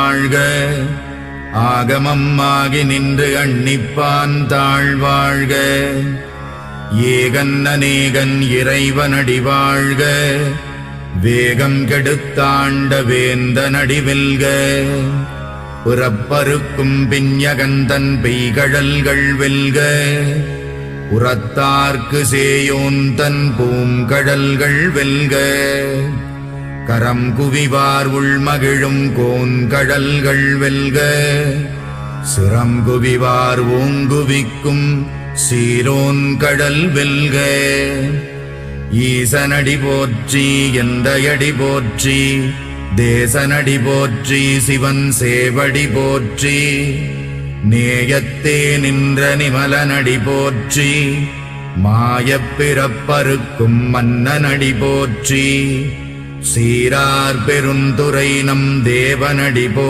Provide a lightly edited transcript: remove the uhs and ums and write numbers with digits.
வாழ்க. ஆகமம் ஆகி நின்று அன்னிப்பான் தாழ்வாழ்க. ஏகன் அநேகன் இறைவனடி வாழ்க. வேகம் கெடுத்தாண்ட வேந்தனடி வெல்க. புறப்பருக்கும் பிஞகந்தன் பெய்கழல்கள் வெல்க. உரத்தார்க்கு சேயோந்தன் பூங்கடல்கள் வெல்க. கரம் குவிவார் உள்மகிழும் கோன்கடல்கள் வெல்க. சிரம் குவிவார் ஓங்குவிக்கும் சீரோன் கடல் வெல்க. ஈசனடி போற்றி எந்தையடி போற்றி. தேசனடி போற்றி சிவன் சேவடி போற்றி. நேயத்தே நின்ற நிமலனடி போற்றி. மாயப் பிறப்பறுக்கும் மன்னனடி போற்றி. சீரார் பெருந்துரை நம் தேவனடி போற்றி.